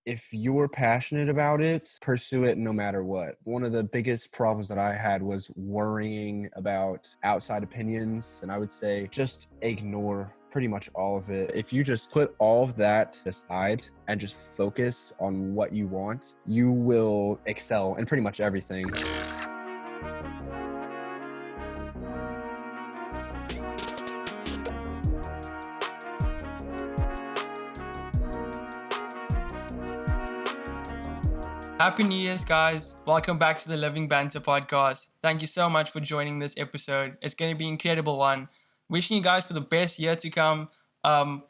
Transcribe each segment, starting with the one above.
if you're passionate about it, pursue it no matter what. One of the biggest problems that I had was worrying about outside opinions, and I would say just ignore pretty much all of it. If you just put all of that aside and just focus on what you want, you will excel in pretty much everything. Happy New Year's, guys. Welcome back to the Living Banter Podcast. Thank you so much for joining this episode. It's going to be an incredible one. Wishing you guys for the best year to come.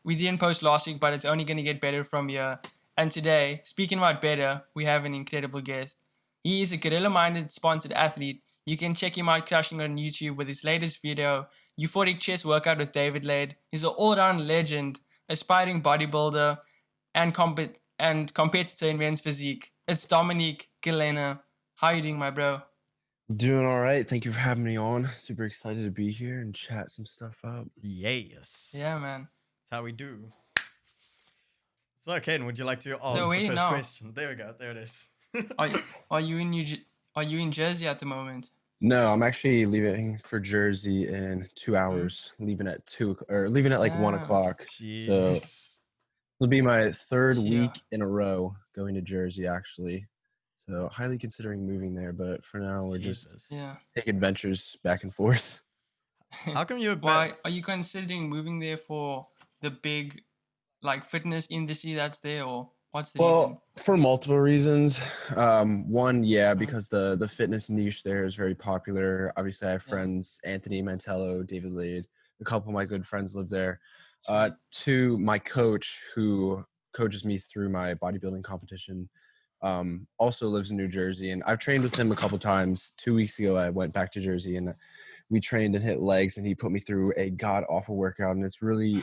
We didn't post last week, but it's only going to get better from here. And today, speaking about better, we have an incredible guest. He is a gorilla-minded sponsored athlete. You can check him out crushing on YouTube with his latest video, Euphoric Chest workout with David Lade. He's an all-round legend, aspiring bodybuilder, and competitor in men's physique. It's Dominic, Gallina. How are you doing, my bro? Doing all right. Thank you for having me on. Super excited to be here and chat some stuff up. Yes. Yeah, man. That's how we do. So, Ken, would you like to ask So the first now? question? There we go. There it is. Are you in Jersey at the moment? No, I'm actually leaving for Jersey in 2 hours. Leaving at 1 o'clock. Jeez. So it'll be my third Yeah. week in a row going to Jersey, actually. So highly considering moving there, but for now we're just Jesus. Yeah. taking adventures back and forth. How come you're Why are you considering moving there for the big, fitness industry that's there, or what's the reason? Well, for multiple reasons. One, because the fitness niche there is very popular. Obviously, I have friends, Anthony Mantello, David Lade. A couple of my good friends live there. Two, my coach, who coaches me through my bodybuilding competition, also lives in New Jersey. And I've trained with him a couple times. 2 weeks ago, I went back to Jersey and we trained and hit legs, and he put me through a god-awful workout. And it's really,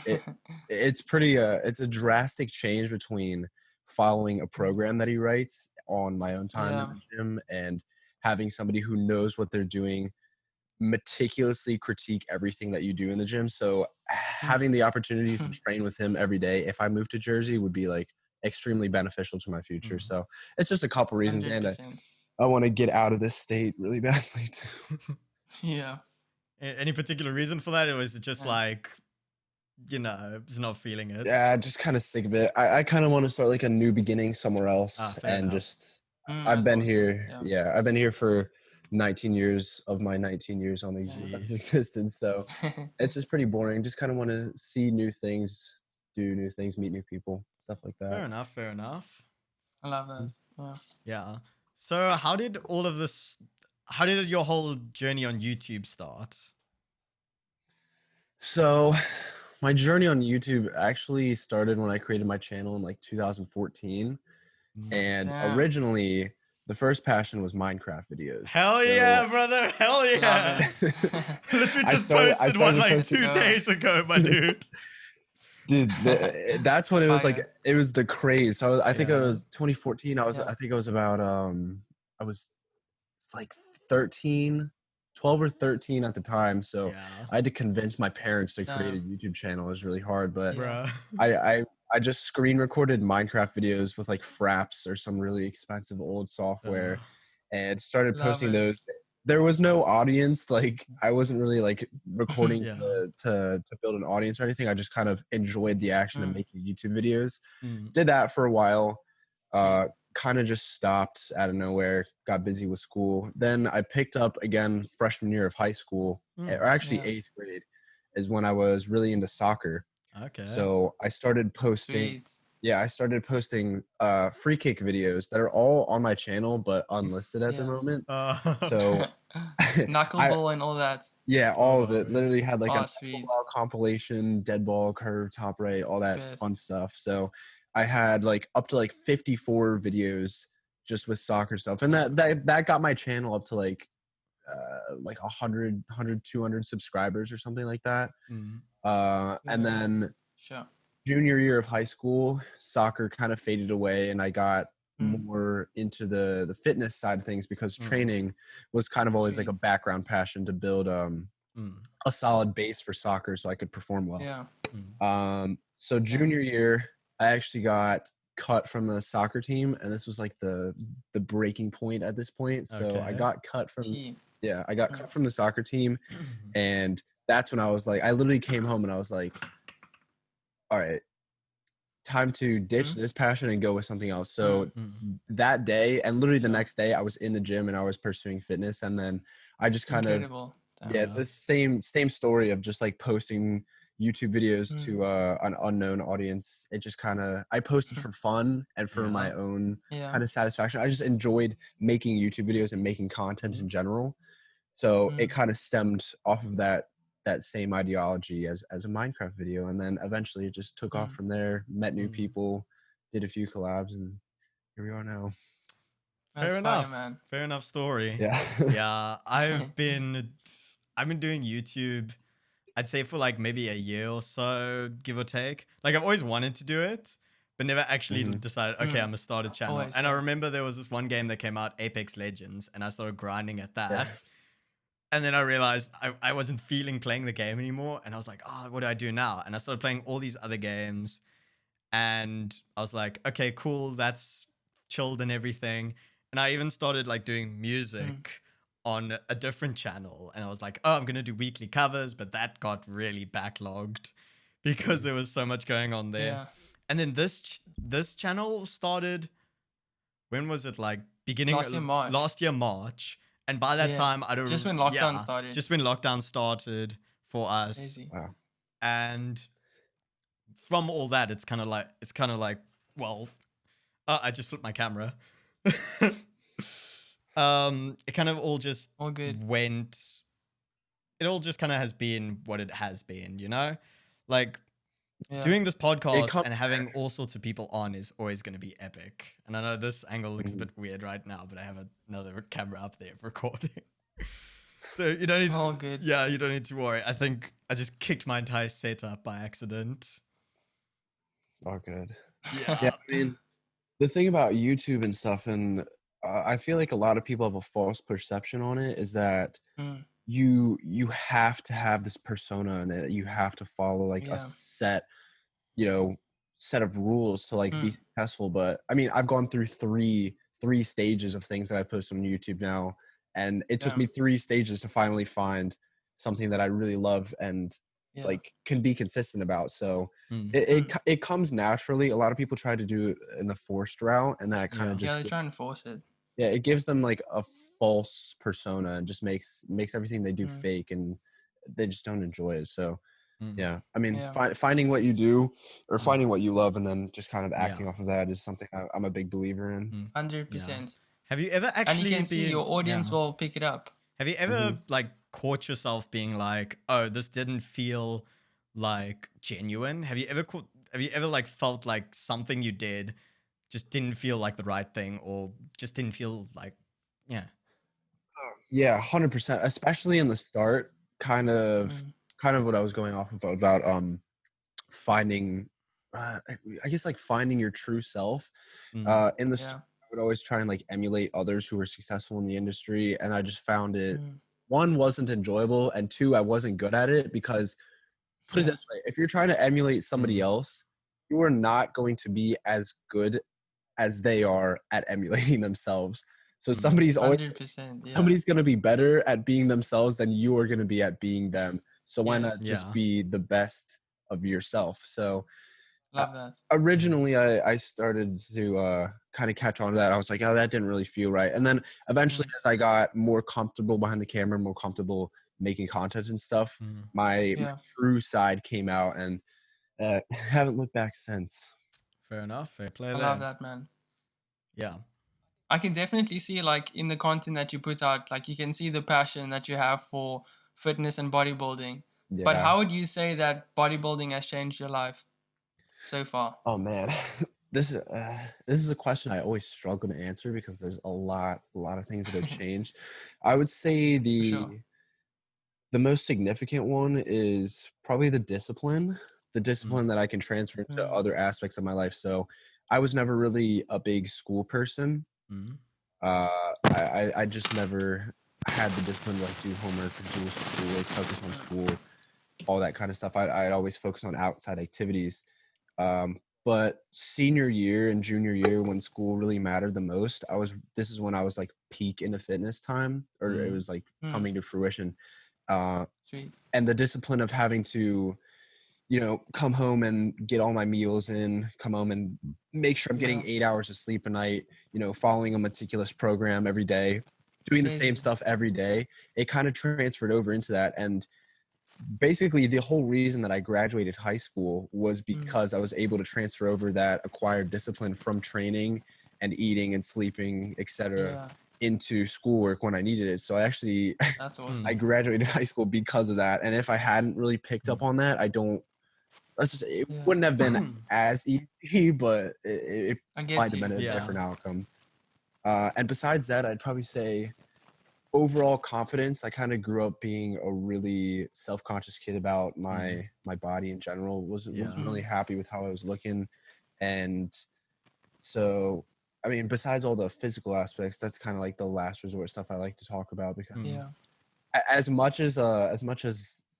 it's a drastic change between following a program that he writes on my own time in the gym and having somebody who knows what they're doing meticulously critique everything that you do in the gym. So having the opportunities to train with him every day, if I move to Jersey, would be extremely beneficial to my future. So it's just a couple reasons. 100%. And I want to get out of this state really badly too. Yeah. Any particular reason for that? Or is it just just not feeling it? Yeah, just kind of sick of it. I kind of want to start a new beginning somewhere else. Fair enough. Just I've been awesome. here. Yeah, I've been here for 19 years of my 19 years on existence. So it's just pretty boring. Just kind of want to see new things, do new things, meet new people, stuff like that. Fair enough. I love that. Yeah. Yeah. So how did your whole journey on YouTube start? So my journey on YouTube actually started when I created my channel in 2014. And originally the first passion was Minecraft videos. Hell yeah, brother. Hell yeah. Literally just posted one 2 days ago, my dude. Dude, that's when it was it was the craze. So I think it was 2014. I think I was about I was 12 or 13 at the time. So I had to convince my parents to create a YouTube channel. It was really hard, but I just screen recorded Minecraft videos with Fraps or some really expensive old software and started posting those. There was no audience. I wasn't really recording to build an audience or anything. I just kind of enjoyed the action of making YouTube videos. Did that for a while. Kind of just stopped out of nowhere, got busy with school. Then I picked up again freshman year of high school, or actually 8th grade is when I was really into soccer. Okay. So I started posting free kick videos that are all on my channel but unlisted at the moment. So knuckleball and all that. Yeah, all of it. Literally had a sweet compilation, dead ball, curve, top right, all that fun stuff. So I had up to 54 videos just with soccer stuff, and that got my channel up to 100, 200 subscribers or something like that. And then junior year of high school, soccer kind of faded away, and I got more into the fitness side of things because training was kind of always a background passion to build a solid base for soccer so I could perform well. So junior year, I actually got cut from the soccer team, and this was like the breaking point at this point. So I got cut from cut from the soccer team, and that's when I was like, I literally came home and I was like, all right, time to ditch this passion and go with something else. So that day, and literally the next day, I was in the gym and I was pursuing fitness, and then I just kind of the same story of just like posting YouTube videos to an unknown audience. It just kind of, I posted for fun and for my own kind of satisfaction. I just enjoyed making YouTube videos and making content in general. So it kind of stemmed off of that same ideology as a Minecraft video. And then eventually it just took off from there, met new people, did a few collabs, and here we are now. Fair enough, man. Fair enough story. Yeah. Yeah, I've been doing YouTube, I'd say for like maybe a year or so, give or take. Like I've always wanted to do it, but never actually decided, okay, I'm gonna start a channel. And I remember there was this one game that came out, Apex Legends, and I started grinding at that. Yeah. And then I realized I wasn't feeling playing the game anymore. And I was like, oh, what do I do now? And I started playing all these other games. And I was like, okay, cool. That's chilled and everything. And I even started like doing music on a different channel. And I was like, oh, I'm going to do weekly covers. But that got really backlogged because there was so much going on there. Yeah. And then this channel started, when was it? Like beginning last year, March. And by that time, I don't just when lockdown started. Just when lockdown started for us. Crazy. Wow. And from all that, it's kind of like, well, I just flipped my camera. It kind of all just went. It all just kind of has been what it has been, you know? Like doing this podcast and having all sorts of people on is always going to be epic. And I know this angle looks a bit weird right now, but I have another camera up there recording. So you don't need you don't need to worry. I think I just kicked my entire setup by accident. Oh, good. Yeah. I mean, the thing about YouTube and stuff, and I feel like a lot of people have a false perception on it, is that you have to have this persona and that you have to follow like a set of rules to like be successful. But I mean, I've gone through three stages of things that I post on YouTube now, and it took me 3 stages to finally find something that I really love and like can be consistent about. So it comes naturally. A lot of people try to do it in the forced route, and that kind of just they try and force it. Yeah, it gives them like a false persona and just makes everything they do fake, and they just don't enjoy it. So yeah, I mean, finding what you do or finding what you love and then just kind of acting off of that is something I'm a big believer in. 100%. Have you ever actually and you can see your audience will pick it up. Have you ever like caught yourself being like, oh, this didn't feel like genuine? Have you ever like felt like something you did just didn't feel like the right thing, or just didn't feel like, Yeah, 100%. Especially in the start, kind of what I was going off of about finding, I guess like finding your true self. In the start, I would always try and like emulate others who were successful in the industry, and I just found it. One, wasn't enjoyable, and 2, I wasn't good at it because, put it this way, if you're trying to emulate somebody else, you are not going to be as good as they are at emulating themselves. So somebody's always 100%, somebody's going to be better at being themselves than you are going to be at being them. So why not just be the best of yourself? So love that. Originally, I started to kind of catch on to that. I was like, oh, that didn't really feel right. And then eventually, as I got more comfortable behind the camera, more comfortable making content and stuff, my true side came out, and haven't looked back since. Fair enough. Fair play. I love that, man. Yeah. I can definitely see, like, in the content that you put out, like, you can see the passion that you have for fitness and bodybuilding. Yeah. But how would you say that bodybuilding has changed your life so far? Oh, man. This is a question I always struggle to answer because there's a lot of things that have changed. I would say the most significant one is probably the discipline that I can transfer to other aspects of my life. So I was never really a big school person. I just never had the discipline to like do homework, do school, like focus on school, all that kind of stuff. I'd always focus on outside activities. But senior year and junior year, when school really mattered the most, this is when I was like peak into fitness time, or it was like coming to fruition. Sweet. And the discipline of having to, come home and get all my meals in, come home and make sure I'm getting 8 hours of sleep a night, following a meticulous program every day, doing the same stuff every day. It kind of transferred over into that. And basically the whole reason that I graduated high school was because I was able to transfer over that acquired discipline from training and eating and sleeping, etc., into schoolwork when I needed it. So That's awesome. I graduated high school because of that. And if I hadn't really picked up on that, it wouldn't have been as easy, but it might have been a different outcome. And besides that, I'd probably say overall confidence. I kind of grew up being a really self-conscious kid about my body in general. Wasn't really happy with how I was looking. And so, I mean, besides all the physical aspects, that's kind of like the last resort stuff I like to talk about, because as much as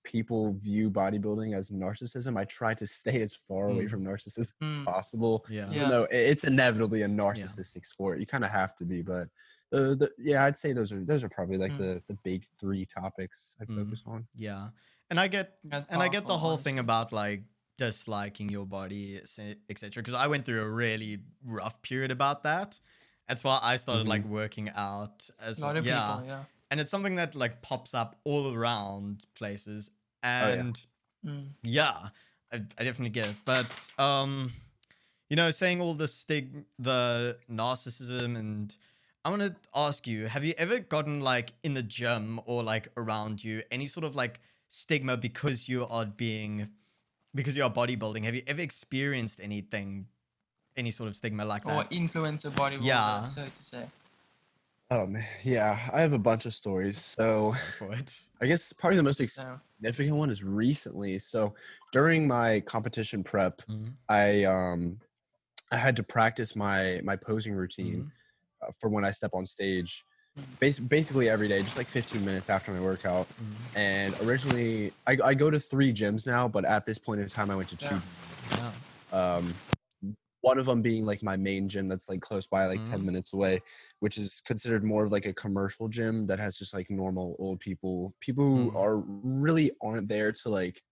people view bodybuilding as narcissism, I try to stay as far away from narcissism as possible. Even though it's inevitably a narcissistic sport, you kind of have to be. But I'd say those are probably like the big three topics I focus on. Yeah, and I get the whole thing about like disliking your body, etc. Because I went through a really rough period about that. That's why I started like working out as well. Yeah. And it's something that like pops up all around places. And I definitely get it. But saying all the narcissism, and I want to ask you, have you ever gotten like in the gym or like around you any sort of like stigma because you are bodybuilding? Have you ever experienced any sort of stigma like that? Or influencer bodybuilder, so to say. Oh man, yeah, I have a bunch of stories. So I guess probably the most significant one is recently. So during my competition prep, I had to practice my posing routine for when I step on stage, basically every day, just like 15 minutes after my workout. And originally, I go to 3 gyms now, but at this point in time, I went to 2. One of them being like my main gym that's like close by, like 10 minutes away, which is considered more of like a commercial gym that has just like normal old people who are really aren't there to like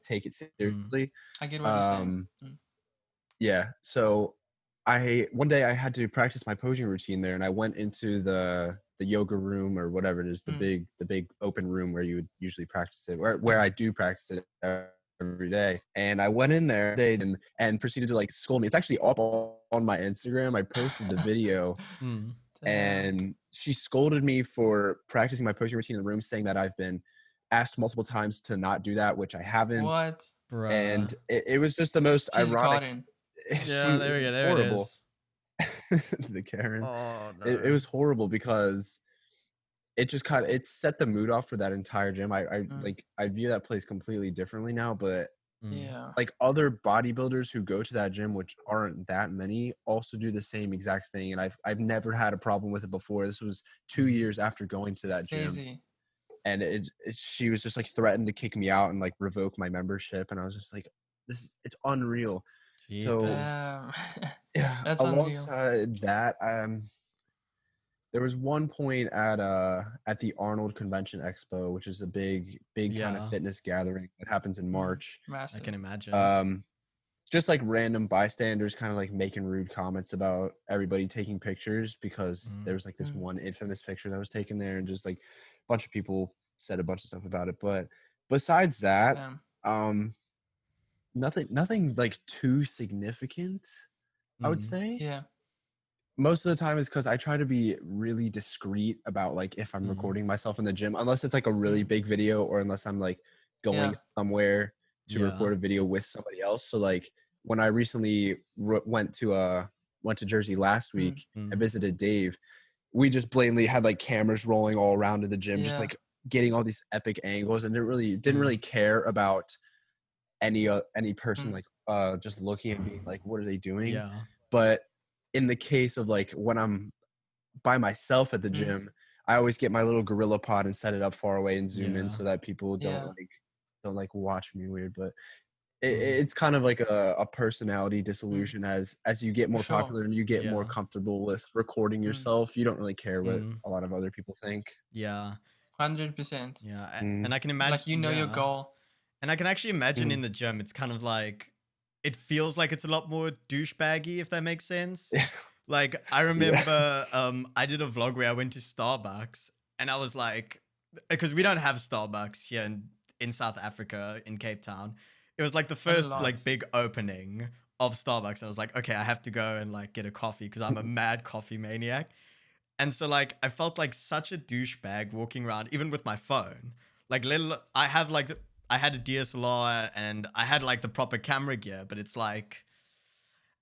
take it seriously. I get what you're saying. Yeah. So one day I had to practice my posing routine there, and I went into the yoga room or whatever it is, the big open room where you would usually practice it, where I do practice it every day. And I went in there and proceeded to like scold me. It's actually up on my Instagram. I posted the video and she scolded me for practicing my posing routine in the room, saying that I've been asked multiple times to not do that, which I haven't. What? Bruh. And it was just the most ironic. Yeah, there it is. The Karen. Oh, no. It was horrible because it set the mood off for that entire gym. I view that place completely differently now, but like other bodybuilders who go to that gym, which aren't that many, also do the same exact thing. And I've never had a problem with it before. This was 2 years after going to that gym. Crazy. And she was just like threatened to kick me out and like revoke my membership. And I was just like, it's unreal. Jeepers. So that's alongside that, there was one point at the Arnold Convention Expo, which is a big kind of fitness gathering that happens in March. Massive. I can imagine. Just like random bystanders kind of like making rude comments about everybody taking pictures, because there was like this one infamous picture that was taken there, and just like a bunch of people said a bunch of stuff about it. But besides that, nothing like too significant, I would say. Yeah. Most of the time is because I try to be really discreet about like if I'm recording myself in the gym, unless it's like a really big video, or unless I'm like going somewhere to record a video with somebody else. So like when I recently went to Jersey last week, I visited Dave. We just blatantly had like cameras rolling all around in the gym, just like getting all these epic angles, and didn't really care about any person like just looking and being like, what are they doing? But in the case of like when I'm by myself at the gym, I always get my little gorilla pod and set it up far away and zoom in so that people don't watch me weird. But it's kind of like a personality dissolution as you get more sure. popular and you get more Yeah. comfortable with recording yourself. You don't really care what a lot of other people think. Yeah. 100%. Yeah. Mm. And I can imagine Like, you know your yeah. goal. And I can actually imagine in the gym, it's kind of like, it feels like it's a lot more douchebaggy, if that makes sense. Like, I remember I did a vlog where I went to Starbucks and I was like, because we don't have Starbucks here in South Africa, in Cape Town. It was like the first like big opening of Starbucks. I was like, okay, I have to go and like get a coffee because I'm a mad coffee maniac. And so like I felt like such a douchebag walking around, even with my phone. Like I had a DSLR and I had like the proper camera gear, but it's like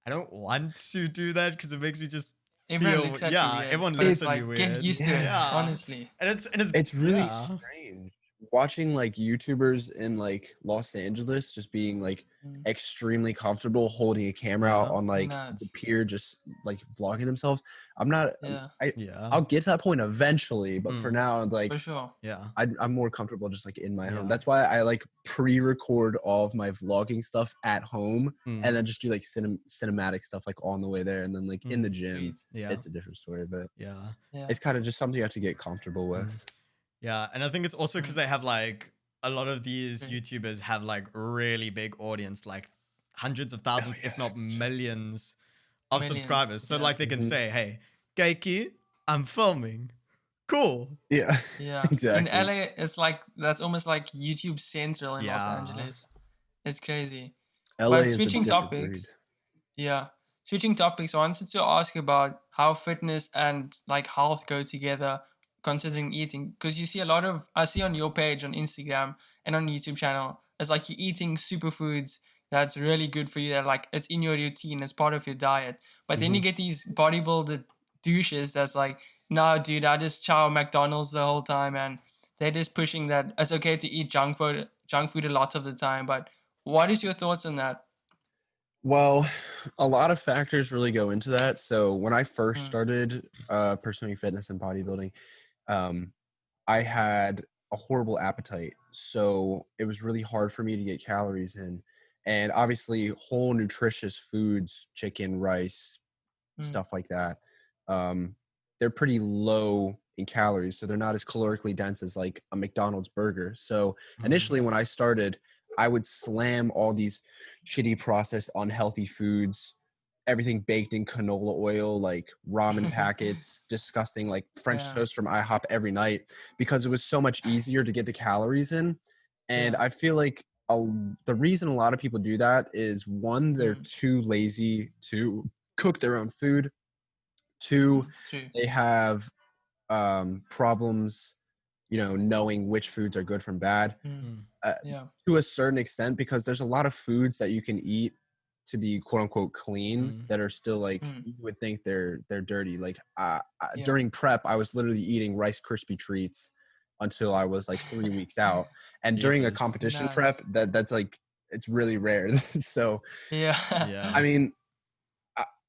I don't want to do that because it makes me just Everyone feel looks at you weird, everyone but looks it's at me like, weird. get used to it, Yeah. honestly. And It's really yeah. strange watching like YouTubers in like Los Angeles just being like extremely comfortable holding a camera out on like the pier, just like vlogging themselves. I'm not. I'll get to that point eventually, but for now, like For sure. Yeah. I'm more comfortable just like in my home. That's why I like pre-record all of my vlogging stuff at home and then just do like cinematic stuff like on the way there, and then like in the gym. Sweet. It's a different story, but Yeah. it's kind of just something you have to get comfortable with. Yeah, and I think it's also because they have like a lot of these YouTubers have like really big audience, like hundreds of thousands, if not millions of subscribers. So like they can say, "Hey, Keiki, I'm filming. Cool." Yeah. Exactly. In LA, it's like that's almost like YouTube Central in Los Angeles. It's crazy. LA But is switching a different topics. breed. Yeah. Switching topics, I wanted to ask about how fitness and like health go together considering eating. Because you see I see on your page on Instagram and on YouTube channel, it's like you're eating superfoods that's really good for you. That like it's in your routine, it's part of your diet. But then you get these bodybuilded douches that's like, nah, dude, I just chow McDonald's the whole time, and they're just pushing that it's okay to eat junk food a lot of the time. But what is your thoughts on that? Well, a lot of factors really go into that. So when I first started pursuing fitness and bodybuilding, I had a horrible appetite. So it was really hard for me to get calories in. And obviously whole nutritious foods, chicken, rice, stuff like that, they're pretty low in calories. So they're not as calorically dense as like a McDonald's burger. So initially when I started, I would slam all these shitty processed unhealthy foods, everything baked in canola oil, like ramen packets, disgusting, like French toast from IHOP every night, because it was so much easier to get the calories in. And I feel like the reason a lot of people do that is, one, they're too lazy to cook their own food. Two, they have problems, knowing which foods are good from bad. To a certain extent, because there's a lot of foods that you can eat to be quote unquote clean that are still like you would think they're dirty. Like during prep, I was literally eating Rice Krispie treats until I was like 3 weeks out, and during a competition prep, that's like it's really rare. So I mean,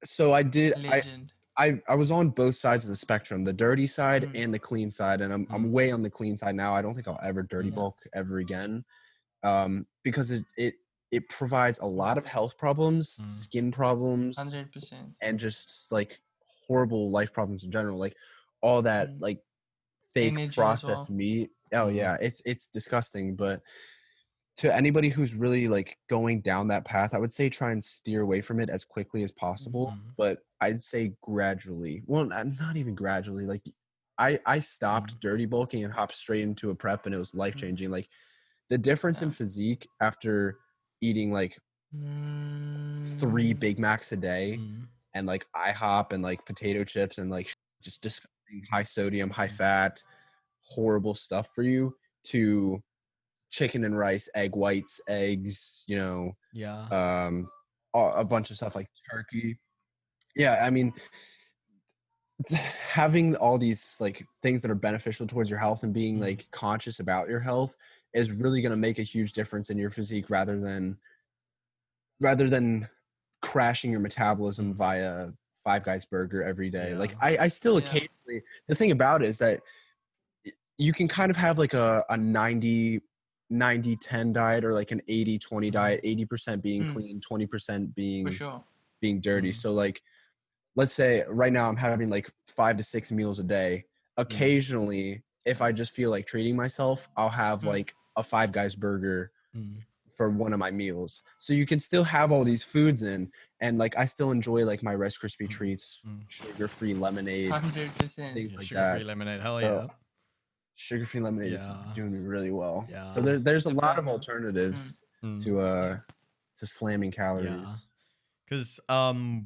so I did. Legend. I was on both sides of the spectrum, the dirty side and the clean side, and I'm way on the clean side now. I don't think I'll ever dirty bulk ever again, because it provides a lot of health problems, skin problems, 100%, and just like horrible life problems in general, like all that like fake energy processed meat. Oh yeah, it's disgusting. But to anybody who's really like going down that path, I would say try and steer away from it as quickly as possible. But I'd say gradually. Well, not even gradually. Like I stopped dirty bulking and hopped straight into a prep, and it was life changing. Like the difference in physique after eating like 3 Big Macs a day and like IHOP and like potato chips and like just disgusting high sodium, high fat, horrible stuff for you, to chicken and rice, egg whites, eggs, a bunch of stuff like turkey. Yeah, I mean, having all these like things that are beneficial towards your health and being like conscious about your health is really going to make a huge difference in your physique, rather than crashing your metabolism via Five Guys burger every day. Like I still occasionally, the thing about it is that you can kind of have like a 90 90-10 diet or like an 80-20 diet, 80% being clean, 20% For being sure. dirty. So like, let's say right now I'm having like 5 to 6 meals a day. Occasionally, if I just feel like treating myself, I'll have like a Five Guys burger for one of my meals. So you can still have all these foods in, and like I still enjoy like my Rice Krispie treats, sugar-free lemonade, 100%. things Yeah, like sugar-free that. lemonade, hell So yeah. sugar-free lemonade is Yeah. doing me really well. Yeah. So there's a lot of Super. alternatives Mm. to slamming Yeah. calories. Because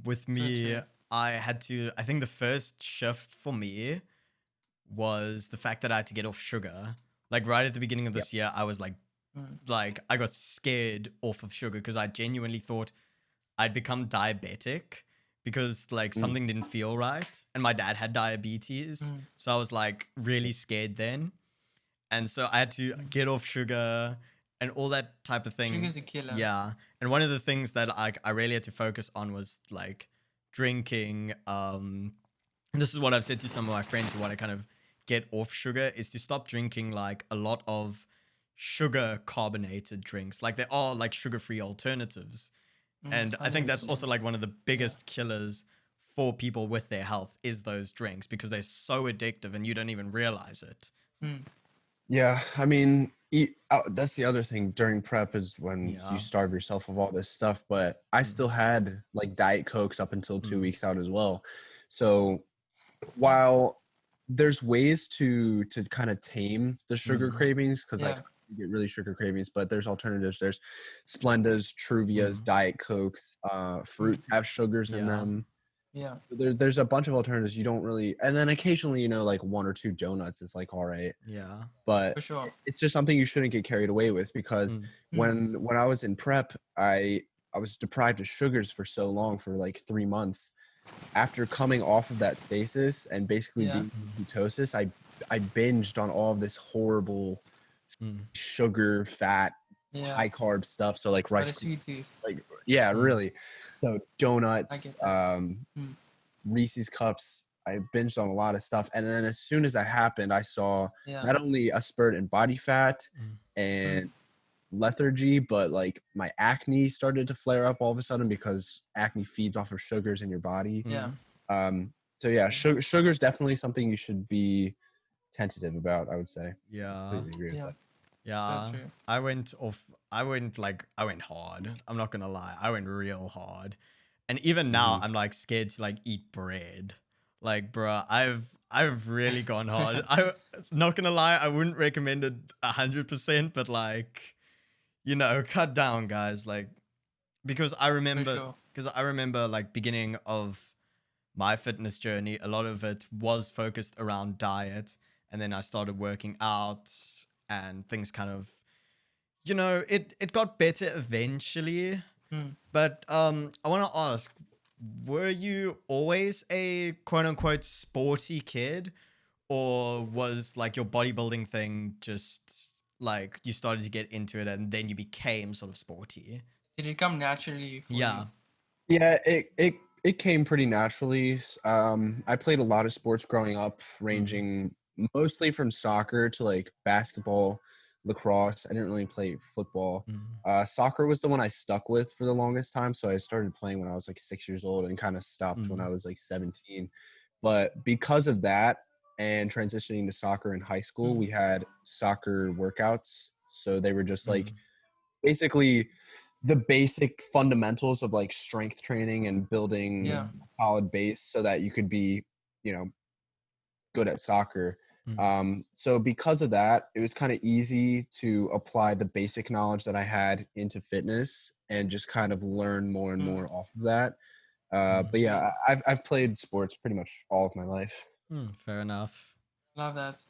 with me, true. I think the first shift for me was the fact that I had to get off sugar. Like right at the beginning of this year, I was like I got scared off of sugar because I genuinely thought I'd become diabetic because like something didn't feel right, and my dad had diabetes, so I was like really scared then, and so I had to get off sugar and all that type of thing. Sugar's a killer. Yeah, and one of the things that I really had to focus on was like drinking. And this is what I've said to some of my friends who want to kind of get off sugar, is to stop drinking like a lot of sugar carbonated drinks. Like there are like sugar-free alternatives. And I think that's also like one of the biggest killers for people with their health is those drinks, because they're so addictive and you don't even realize it. Yeah, I mean, that's the other thing during prep is when Yeah. you starve yourself of all this stuff. But I still had like Diet Cokes up until 2 weeks out as well. So while there's ways to kind of tame the sugar cravings, because like you get really sugar cravings, but there's alternatives. There's Splendas, Truvias, Diet Cokes, fruits have sugars in them. Yeah. There's a bunch of alternatives you don't really, and then occasionally, you know, like 1 or 2 donuts is like all right. Yeah. But For sure. it's just something you shouldn't get carried away with, because when I was in prep, I was deprived of sugars for so long, for like 3 months. After coming off of that stasis and basically being in ketosis, I binged on all of this horrible sugar, fat, high carb stuff. So like Got a rice, sweet tooth. like really. So donuts, that. Reese's cups. I binged on a lot of stuff, and then as soon as that happened, I saw not only a spurt in body fat and lethargy, but like my acne started to flare up all of a sudden, because acne feeds off of sugars in your body. Yeah. So yeah, sugar is definitely something you should be tentative about, I would say. Yeah. Completely agree with that. Yeah. So true. I went hard. I'm not gonna lie. I went real hard. And even now I'm like scared to like eat bread. Like, bruh, I've really gone hard. I not gonna lie, I wouldn't recommend it 100%, but like, you know, cut down, guys. Like, because I remember like beginning of my fitness journey, a lot of it was focused around diet, and then I started working out and things kind of, you know, it got better eventually. But I want to ask, were you always a quote unquote sporty kid, or was like your bodybuilding thing just like you started to get into it and then you became sort of sporty? Did it come naturally for Yeah. you? Yeah, it came pretty naturally. I played a lot of sports growing up, ranging mostly from soccer to like basketball, lacrosse. I didn't really play football. Soccer was the one I stuck with for the longest time. So I started playing when I was like 6 years old and kind of stopped when I was like 17. But because of that and transitioning to soccer in high school, we had soccer workouts. So they were just like basically the basic fundamentals of like strength training and building a solid base so that you could be, you know, good at soccer. So because of that, it was kind of easy to apply the basic knowledge that I had into fitness and just kind of learn more and more off of that. But yeah, I've played sports pretty much all of my life. Fair enough. Love that.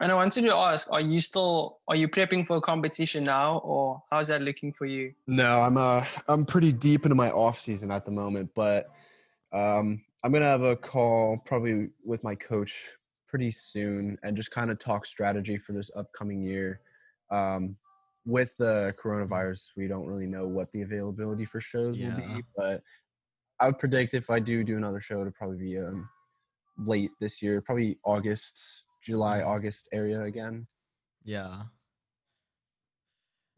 And I wanted to ask, are you prepping for a competition now, or how's that looking for you? No, I'm pretty deep into my off season at the moment, but I'm gonna have a call probably with my coach pretty soon and just kind of talk strategy for this upcoming year. With the coronavirus, we don't really know what the availability for shows will be, but I would predict if I do another show, it'll probably be late this year, probably July, August area again. Yeah.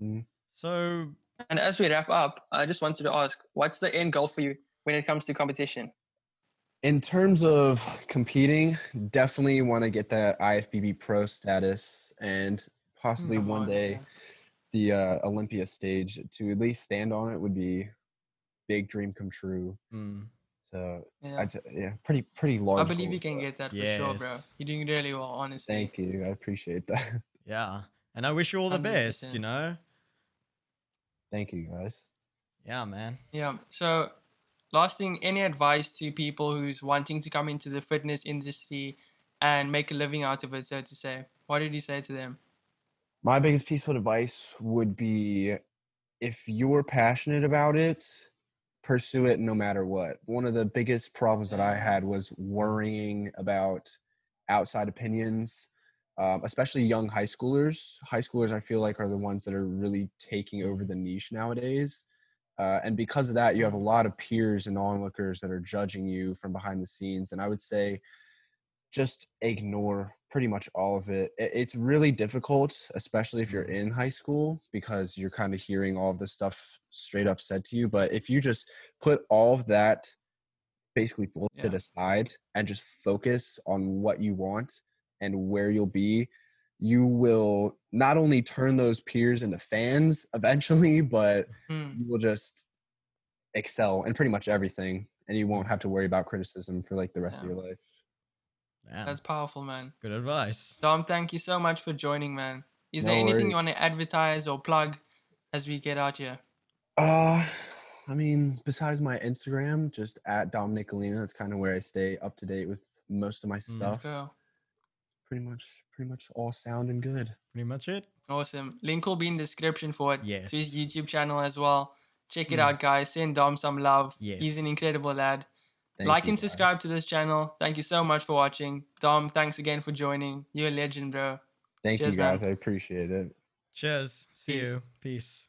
Mm. So And as we wrap up, I just wanted to ask, what's the end goal for you when it comes to competition? In terms of competing, definitely want to get that IFBB pro status and possibly Come one on, day yeah. the Olympia stage. To at least stand on it would be big dream come true. So Yeah. pretty large. I believe goal. you can get that for sure, bro. yes. You're doing really well, honestly. Thank you. I appreciate that. Yeah. And I wish you all the best, 100%. you know? Thank you, guys. Yeah, man. Yeah. So, last thing, any advice to people who's wanting to come into the fitness industry and make a living out of it, so to say? What did you say to them? My biggest piece of advice would be if you're passionate about it, pursue it no matter what. One of the biggest problems that I had was worrying about outside opinions, especially young high schoolers. High schoolers, I feel like, are the ones that are really taking over the niche nowadays. And because of that, you have a lot of peers and onlookers that are judging you from behind the scenes. And I would say just ignore pretty much all of it. It's really difficult, especially if you're in high school, because you're kind of hearing all of this stuff straight up said to you. But if you just put all of that basically bullshit aside and just focus on what you want and where you'll be, you will not only turn those peers into fans eventually, but you will just excel in pretty much everything, and you won't have to worry about criticism for like the rest of your life. Man, That's powerful, man. good advice. Dom, thank you so much for joining, man. Is there No anything worries. you want to advertise or plug as we get out here? I mean, besides my Instagram, just at Dominic Gallina, that's kind of where I stay up to date with most of my Let's stuff. go. Pretty much all sounding good. Pretty much it. Awesome. Link will be in the description for it. Yes. To his YouTube channel as well. Check it out, guys. Send Dom some love. He's an Yes. incredible lad. Thank Like you, and guys. subscribe to this channel. Thank you so much for watching. Dom, thanks again for joining. You're a legend, bro. Thank Cheers, you, guys. man. I appreciate it. Cheers. See Peace. you. Peace.